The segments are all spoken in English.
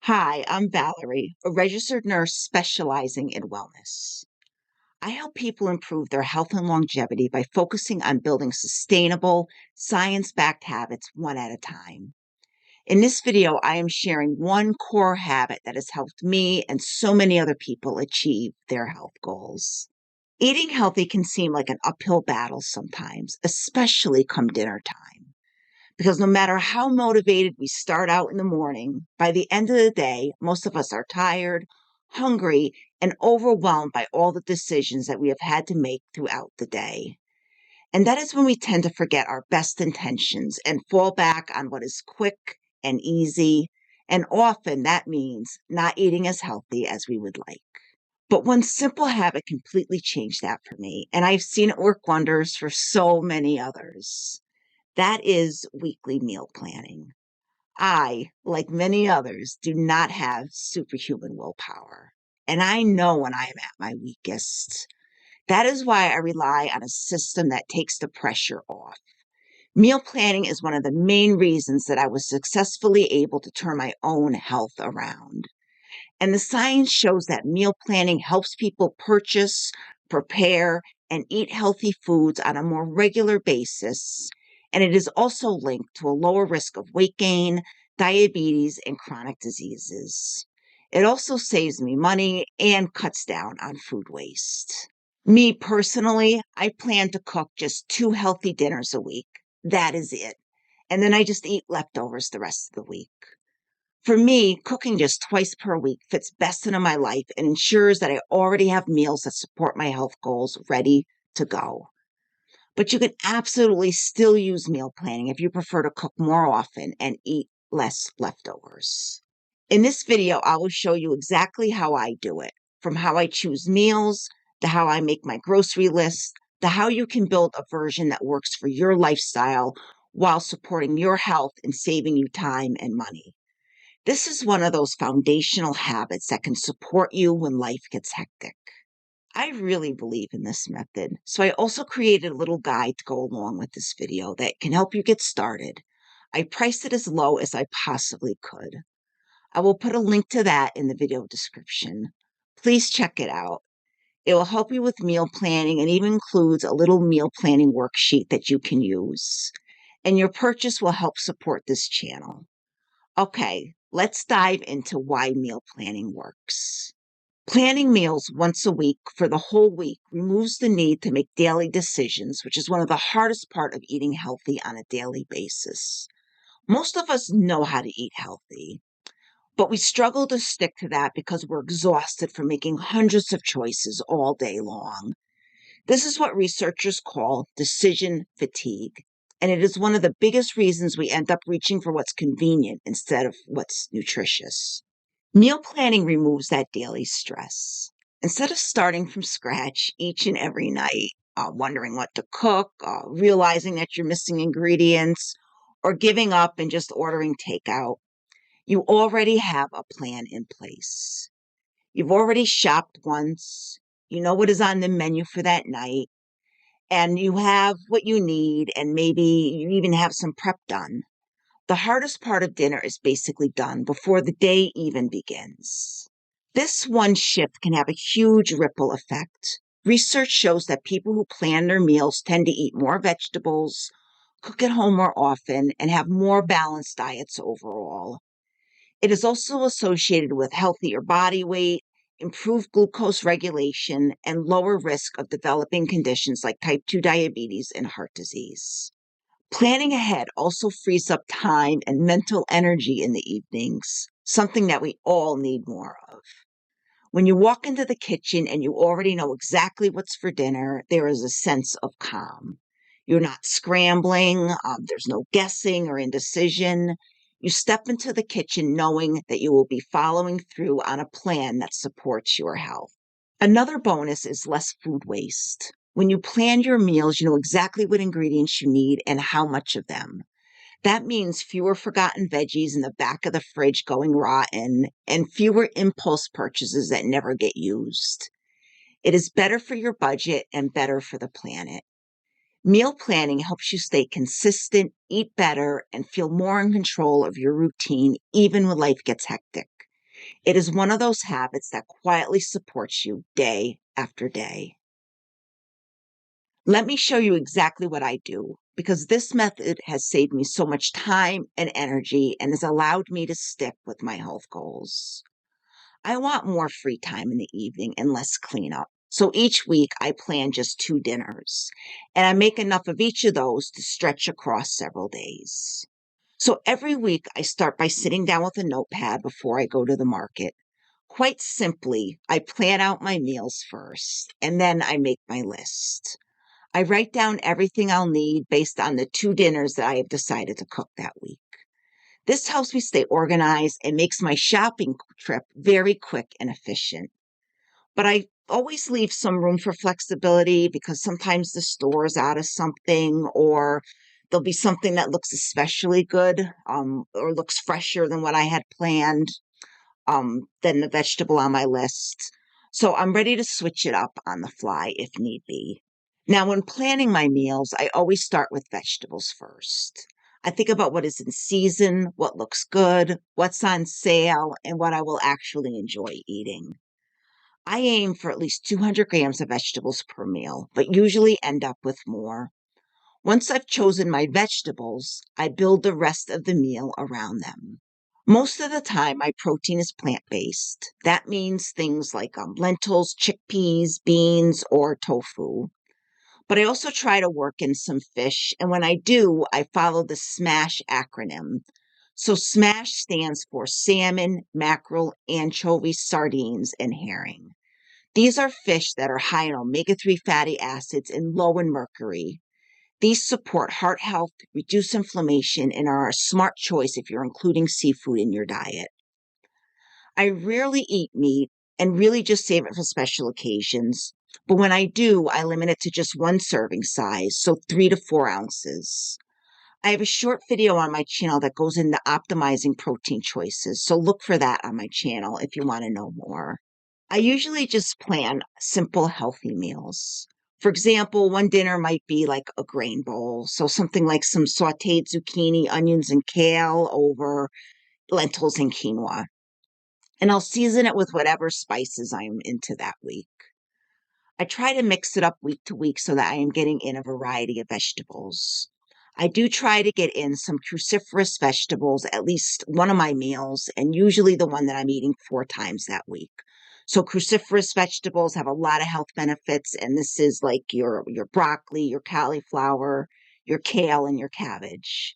Hi, I'm Valerie, a registered nurse specializing in wellness. I help people improve their health and longevity by focusing on building sustainable, science backed habits one at a time. In this video, I am sharing one core habit that has helped me and so many other people achieve their health goals. Eating healthy can seem like an uphill battle sometimes, especially come dinner time. Because no matter how motivated we start out in the morning, by the end of the day, most of us are tired, hungry, and overwhelmed by all the decisions that we have had to make throughout the day. And that is when we tend to forget our best intentions and fall back on what is quick and easy. And often that means not eating as healthy as we would like. But one simple habit completely changed that for me, and I've seen it work wonders for so many others. That is weekly meal planning. I, like many others, do not have superhuman willpower, and I know when I am at my weakest. That is why I rely on a system that takes the pressure off. Meal planning is one of the main reasons that I was successfully able to turn my own health around. And the science shows that meal planning helps people purchase, prepare, and eat healthy foods on a more regular basis. And it is also linked to a lower risk of weight gain, diabetes, and chronic diseases. It also saves me money and cuts down on food waste. Me personally, I plan to cook just 2 healthy dinners a week. That is it. And then I just eat leftovers the rest of the week. For me, cooking just twice per week fits best into my life and ensures that I already have meals that support my health goals ready to go. But you can absolutely still use meal planning if you prefer to cook more often and eat less leftovers. In this video, I will show you exactly how I do it, from how I choose meals, to how I make my grocery list, to how you can build a version that works for your lifestyle while supporting your health and saving you time and money. This is one of those foundational habits that can support you when life gets hectic. I really believe in this method, so I also created a little guide to go along with this video that can help you get started. I priced it as low as I possibly could. I will put a link to that in the video description. Please check it out. It will help you with meal planning and even includes a little meal planning worksheet that you can use. And your purchase will help support this channel. Okay, let's dive into why meal planning works. Planning meals once a week for the whole week removes the need to make daily decisions, which is one of the hardest part of eating healthy on a daily basis. Most of us know how to eat healthy, but we struggle to stick to that because we're exhausted from making hundreds of choices all day long. This is what researchers call decision fatigue, and it is one of the biggest reasons we end up reaching for what's convenient instead of what's nutritious. Meal planning removes that daily stress. Instead of starting from scratch each and every night, wondering what to cook, realizing that you're missing ingredients, or giving up and just ordering takeout, you already have a plan in place. You've already shopped once, you know what is on the menu for that night, and you have what you need, and maybe you even have some prep done. The hardest part of dinner is basically done before the day even begins. This one shift can have a huge ripple effect. Research shows that people who plan their meals tend to eat more vegetables, cook at home more often, and have more balanced diets overall. It is also associated with healthier body weight, improved glucose regulation, and lower risk of developing conditions like type 2 diabetes and heart disease. Planning ahead also frees up time and mental energy in the evenings, something that we all need more of. When you walk into the kitchen and you already know exactly what's for dinner, there is a sense of calm. You're not scrambling, there's no guessing or indecision. You step into the kitchen knowing that you will be following through on a plan that supports your health. Another bonus is less food waste. When you plan your meals, you know exactly what ingredients you need and how much of them. That means fewer forgotten veggies in the back of the fridge going rotten and fewer impulse purchases that never get used. It is better for your budget and better for the planet. Meal planning helps you stay consistent, eat better, and feel more in control of your routine even when life gets hectic. It is one of those habits that quietly supports you day after day. Let me show you exactly what I do because this method has saved me so much time and energy and has allowed me to stick with my health goals. I want more free time in the evening and less cleanup. So each week I plan just 2 dinners and I make enough of each of those to stretch across several days. So every week I start by sitting down with a notepad before I go to the market. Quite simply, I plan out my meals first and then I make my list. I write down everything I'll need based on the 2 dinners that I have decided to cook that week. This helps me stay organized and makes my shopping trip very quick and efficient. But I always leave some room for flexibility because sometimes the store is out of something or there'll be something that looks especially good or looks fresher than what I had planned than the vegetable on my list. So I'm ready to switch it up on the fly if need be. Now, when planning my meals, I always start with vegetables first. I think about what is in season, what looks good, what's on sale, and what I will actually enjoy eating. I aim for at least 200 grams of vegetables per meal, but usually end up with more. Once I've chosen my vegetables, I build the rest of the meal around them. Most of the time, my protein is plant based. That means things like lentils, chickpeas, beans, or tofu. But I also try to work in some fish. And when I do, I follow the SMASH acronym. So SMASH stands for salmon, mackerel, anchovies, sardines, and herring. These are fish that are high in omega-3 fatty acids and low in mercury. These support heart health, reduce inflammation, and are a smart choice if you're including seafood in your diet. I rarely eat meat and really just save it for special occasions. But when I do, I limit it to just one serving size, so 3 to 4 ounces. I have a short video on my channel that goes into optimizing protein choices, so look for that on my channel if you want to know more. I usually just plan simple, healthy meals. For example, one dinner might be like a grain bowl, so something like some sauteed zucchini, onions, and kale over lentils and quinoa. And I'll season it with whatever spices I'm into that week. I try to mix it up week to week so that I am getting in a variety of vegetables. I do try to get in some cruciferous vegetables, at least one of my meals, and usually the one that I'm eating 4 times that week. So cruciferous vegetables have a lot of health benefits, and this is like your broccoli, your cauliflower, your kale, and your cabbage.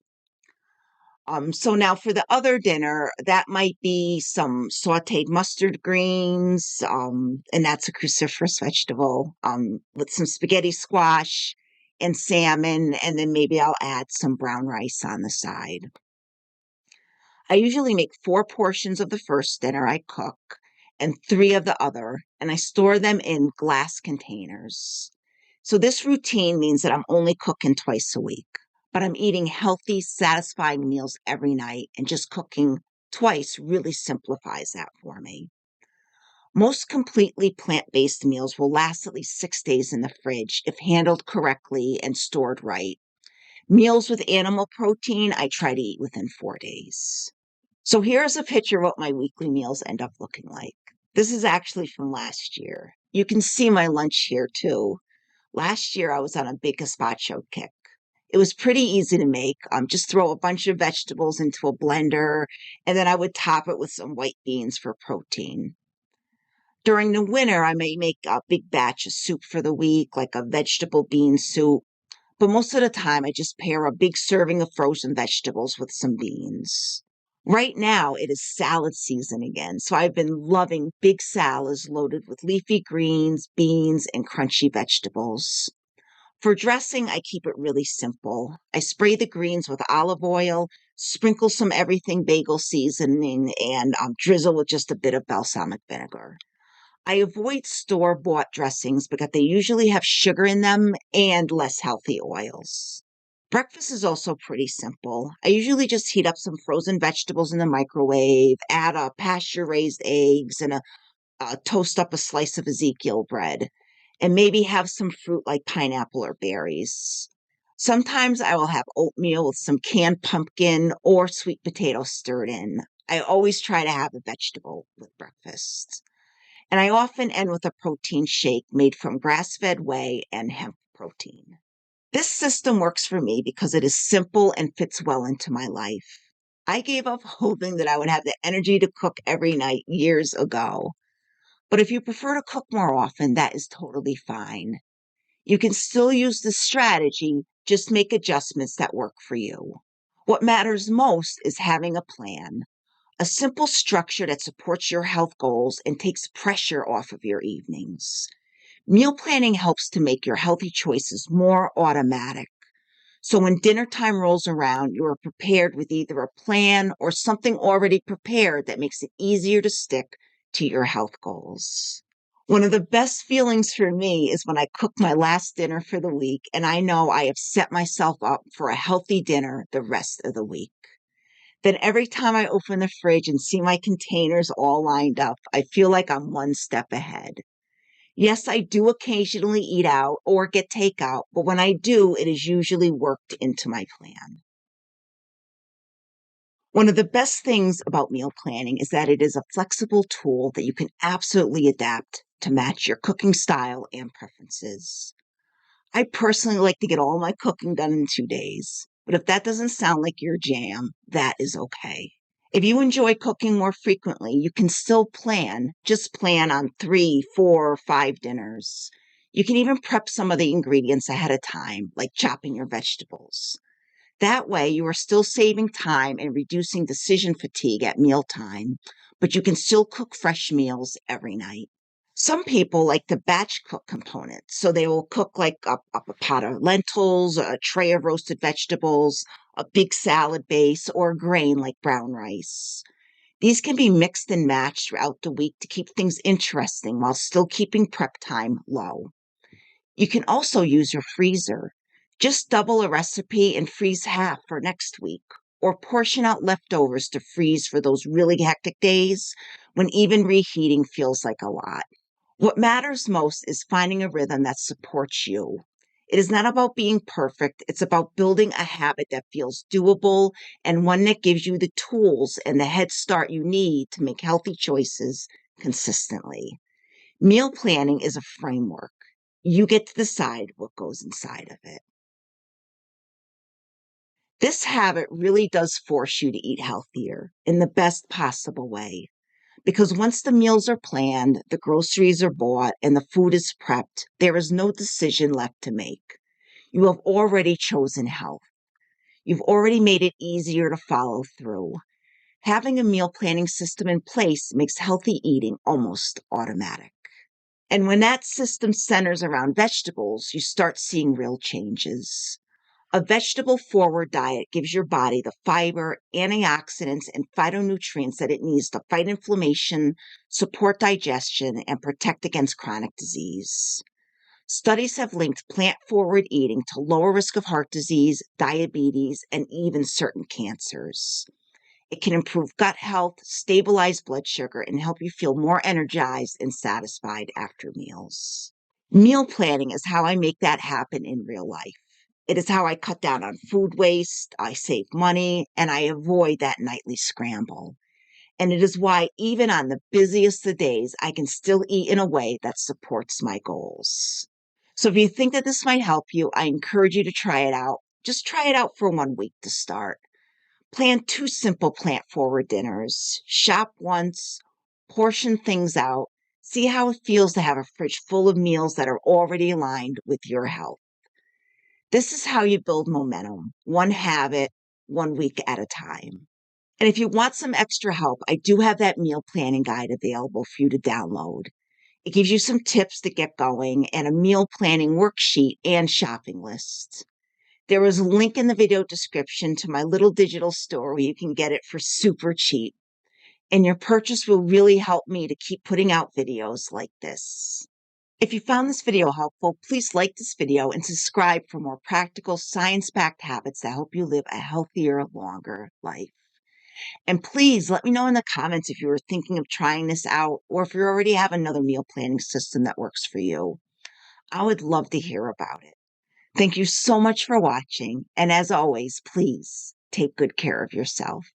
So now for the other dinner, that might be some sauteed mustard greens, and that's a cruciferous vegetable, with some spaghetti squash and salmon, and then maybe I'll add some brown rice on the side. I usually make 4 portions of the first dinner I cook and 3 of the other, and I store them in glass containers. So this routine means that I'm only cooking twice a week, but I'm eating healthy, satisfying meals every night, and just cooking twice really simplifies that for me. Most completely plant-based meals will last at least 6 days in the fridge if handled correctly and stored right. Meals with animal protein, I try to eat within 4 days. So here's a picture of what my weekly meals end up looking like. This is actually from last year. You can see my lunch here too. Last year, I was on a big gazpacho kick. It was pretty easy to make. Just throw a bunch of vegetables into a blender, and then I would top it with some white beans for protein. During the winter, I may make a big batch of soup for the week, like a vegetable bean soup. But most of the time, I just pair a big serving of frozen vegetables with some beans. Right now, it is salad season again, so I've been loving big salads loaded with leafy greens, beans, and crunchy vegetables. For dressing, I keep it really simple. I spray the greens with olive oil, sprinkle some everything bagel seasoning, and drizzle with just a bit of balsamic vinegar. I avoid store-bought dressings because they usually have sugar in them and less healthy oils. Breakfast is also pretty simple. I usually just heat up some frozen vegetables in the microwave, add a pasture-raised eggs, and toast up a slice of Ezekiel bread, and maybe have some fruit like pineapple or berries. Sometimes I will have oatmeal with some canned pumpkin or sweet potato stirred in. I always try to have a vegetable with breakfast. And I often end with a protein shake made from grass-fed whey and hemp protein. This system works for me because it is simple and fits well into my life. I gave up hoping that I would have the energy to cook every night years ago. But if you prefer to cook more often, that is totally fine. You can still use this strategy, just make adjustments that work for you. What matters most is having a plan, a simple structure that supports your health goals and takes pressure off of your evenings. Meal planning helps to make your healthy choices more automatic. So when dinner time rolls around, you are prepared with either a plan or something already prepared that makes it easier to stick to your health goals. One of the best feelings for me is when I cook my last dinner for the week and I know I have set myself up for a healthy dinner the rest of the week. Then every time I open the fridge and see my containers all lined up, I feel like I'm one step ahead. Yes, I do occasionally eat out or get takeout, but when I do, it is usually worked into my plan. One of the best things about meal planning is that it is a flexible tool that you can absolutely adapt to match your cooking style and preferences. I personally like to get all my cooking done in 2 days, but if that doesn't sound like your jam, that is okay. If you enjoy cooking more frequently, you can still plan. Just plan on 3, 4, or 5 dinners. You can even prep some of the ingredients ahead of time, like chopping your vegetables. That way, you are still saving time and reducing decision fatigue at mealtime, but you can still cook fresh meals every night. Some people like the batch cook component, so they will cook like up a pot of lentils, a tray of roasted vegetables, a big salad base, or a grain like brown rice. These can be mixed and matched throughout the week to keep things interesting while still keeping prep time low. You can also use your freezer. Just double a recipe and freeze half for next week, or portion out leftovers to freeze for those really hectic days when even reheating feels like a lot. What matters most is finding a rhythm that supports you. It is not about being perfect, it's about building a habit that feels doable and one that gives you the tools and the head start you need to make healthy choices consistently. Meal planning is a framework. You get to decide what goes inside of it. This habit really does force you to eat healthier in the best possible way. Because once the meals are planned, the groceries are bought, and the food is prepped, there is no decision left to make. You have already chosen health. You've already made it easier to follow through. Having a meal planning system in place makes healthy eating almost automatic. And when that system centers around vegetables, you start seeing real changes. A vegetable forward diet gives your body the fiber, antioxidants, and phytonutrients that it needs to fight inflammation, support digestion, and protect against chronic disease. Studies have linked plant forward eating to lower risk of heart disease, diabetes, and even certain cancers. It can improve gut health, stabilize blood sugar, and help you feel more energized and satisfied after meals. Meal planning is how I make that happen in real life. It is how I cut down on food waste, I save money, and I avoid that nightly scramble. And it is why, even on the busiest of days, I can still eat in a way that supports my goals. So if you think that this might help you, I encourage you to try it out. Just try it out for 1 week to start. Plan 2 simple plant forward dinners. Shop once, portion things out. See how it feels to have a fridge full of meals that are already aligned with your health. This is how you build momentum, one habit, 1 week at a time. And if you want some extra help, I do have that meal planning guide available for you to download. It gives you some tips to get going and a meal planning worksheet and shopping list. There is a link in the video description to my little digital store where you can get it for super cheap. And your purchase will really help me to keep putting out videos like this. If you found this video helpful, please like this video and subscribe for more practical, science-backed habits that help you live a healthier, longer life. And please let me know in the comments if you were thinking of trying this out or if you already have another meal planning system that works for you. I would love to hear about it. Thank you so much for watching, and as always, please take good care of yourself.